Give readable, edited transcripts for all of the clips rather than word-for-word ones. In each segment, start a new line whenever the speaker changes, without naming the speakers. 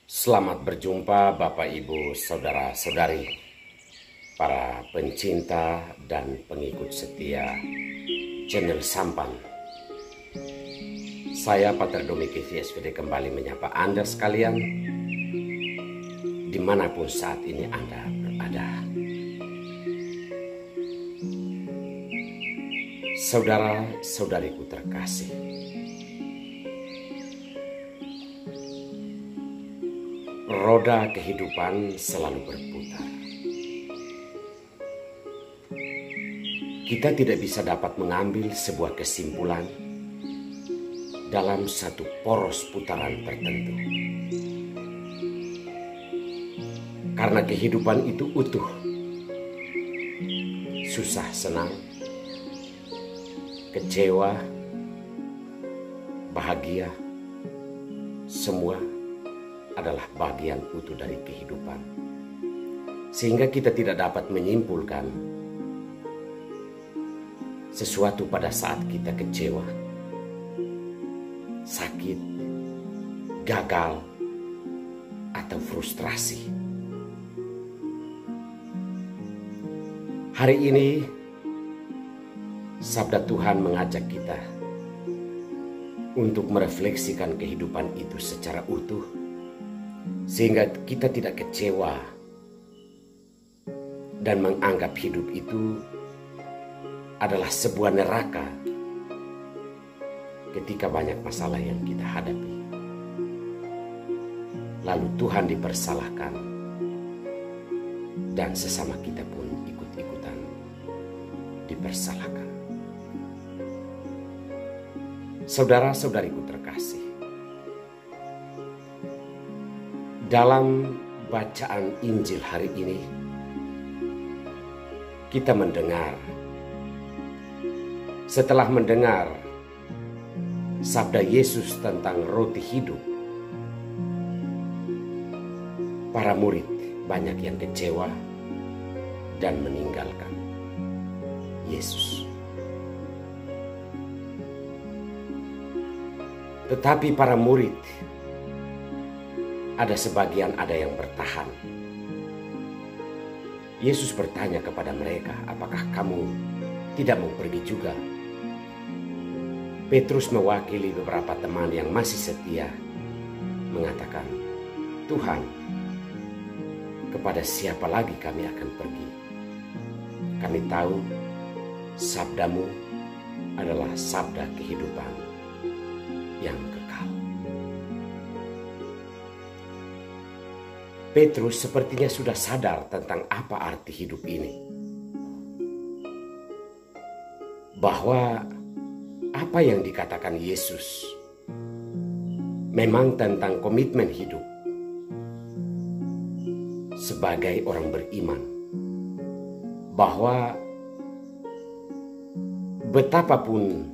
Selamat berjumpa Bapak Ibu Saudara-saudari, para pencinta dan pengikut setia channel Sampan. Saya Pater Domiki VSPD kembali menyapa Anda sekalian dimanapun saat ini Anda berada. Saudara-saudariku terkasih, roda kehidupan selalu berputar. Kita tidak bisa dapat mengambil sebuah kesimpulan dalam satu poros putaran tertentu. Karena kehidupan itu utuh, susah senang, kecewa, bahagia, semua adalah bagian utuh dari kehidupan. Sehingga kita tidak dapat menyimpulkan sesuatu pada saat kita kecewa, sakit, gagal, atau frustrasi. Hari ini sabda Tuhan mengajak kita untuk merefleksikan kehidupan itu secara utuh, sehingga kita tidak kecewa dan menganggap hidup itu adalah sebuah neraka ketika banyak masalah yang kita hadapi. Lalu Tuhan dipersalahkan dan sesama kita pun ikut-ikutan dipersalahkan. Saudara-saudariku terkasih, dalam bacaan Injil hari ini, kita setelah mendengar sabda Yesus tentang roti hidup, para murid banyak yang kecewa dan meninggalkan Yesus. Tetapi para murid, ada sebagian yang bertahan. Yesus bertanya kepada mereka, apakah kamu tidak mau pergi juga? Petrus mewakili beberapa teman yang masih setia mengatakan, Tuhan, kepada siapa lagi kami akan pergi? Kami tahu sabdamu adalah sabda kehidupan yang kekal. Petrus sepertinya sudah sadar tentang apa arti hidup ini. Bahwa apa yang dikatakan Yesus memang tentang komitmen hidup sebagai orang beriman. Bahwa betapapun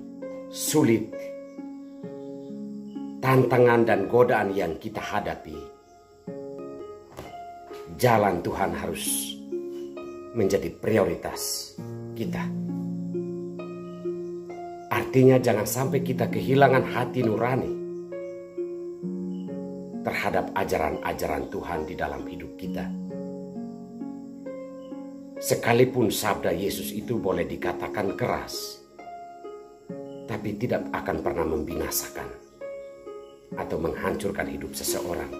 sulit tantangan dan godaan yang kita hadapi, jalan Tuhan harus menjadi prioritas kita. Artinya jangan sampai kita kehilangan hati nurani terhadap ajaran-ajaran Tuhan di dalam hidup kita. Sekalipun sabda Yesus itu boleh dikatakan keras, tapi tidak akan pernah membinasakan atau menghancurkan hidup seseorang.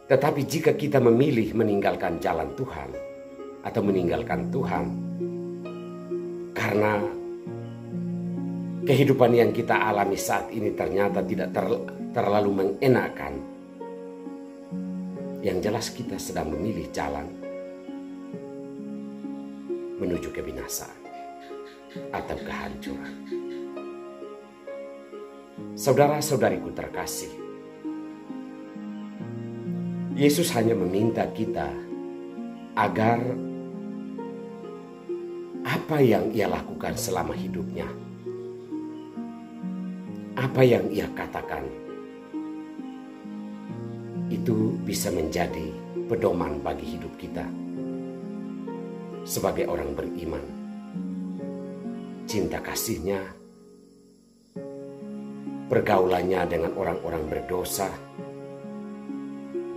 Tetapi jika kita memilih meninggalkan jalan Tuhan atau meninggalkan Tuhan karena kehidupan yang kita alami saat ini ternyata tidak terlalu mengenakan, yang jelas kita sedang memilih jalan menuju kebinasaan atau kehancuran. Saudara-saudariku terkasih, Yesus hanya meminta kita agar apa yang ia lakukan selama hidupnya, apa yang ia katakan, itu bisa menjadi pedoman bagi hidup kita sebagai orang beriman. Cinta kasihnya, pergaulannya dengan orang-orang berdosa,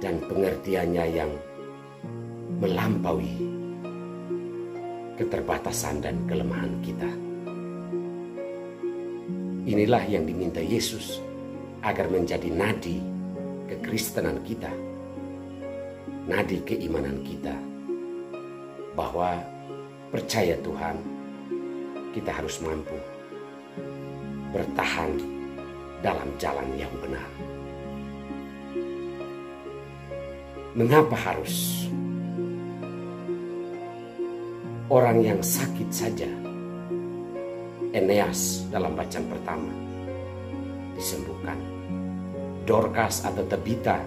dan pengertiannya yang melampaui keterbatasan dan kelemahan kita. Inilah yang diminta Yesus agar menjadi nadi kekristenan kita, nadi keimanan kita, bahwa percaya Tuhan, kita harus mampu bertahan dalam jalan yang benar. Mengapa harus orang yang sakit saja, Eneas dalam bacaan pertama, disembuhkan? Dorcas atau Tabita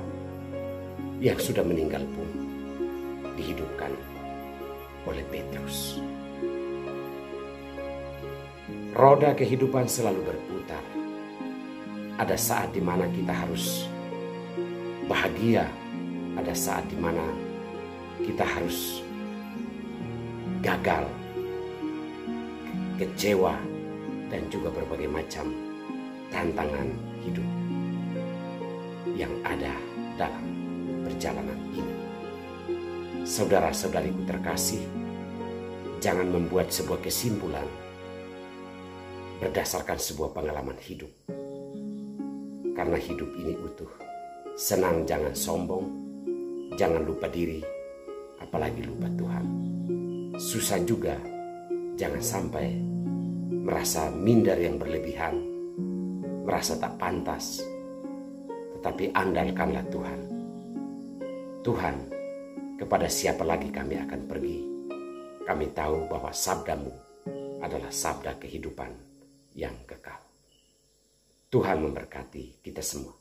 yang sudah meninggal pun dihidupkan oleh Petrus. Roda kehidupan selalu berputar. Ada saat di mana kita harus bahagia, ada saat di mana kita harus gagal, kecewa, dan juga berbagai macam tantangan hidup yang ada dalam perjalanan ini. Saudara-saudariku terkasih, jangan membuat sebuah kesimpulan berdasarkan sebuah pengalaman hidup. Karena hidup ini utuh. Senang jangan sombong, jangan lupa diri, apalagi lupa Tuhan. Susah juga, jangan sampai merasa minder yang berlebihan, merasa tak pantas. Tetapi andalkanlah Tuhan. Tuhan, kepada siapa lagi kami akan pergi? Kami tahu bahwa sabda-Mu adalah sabda kehidupan yang kekal. Tuhan memberkati kita semua.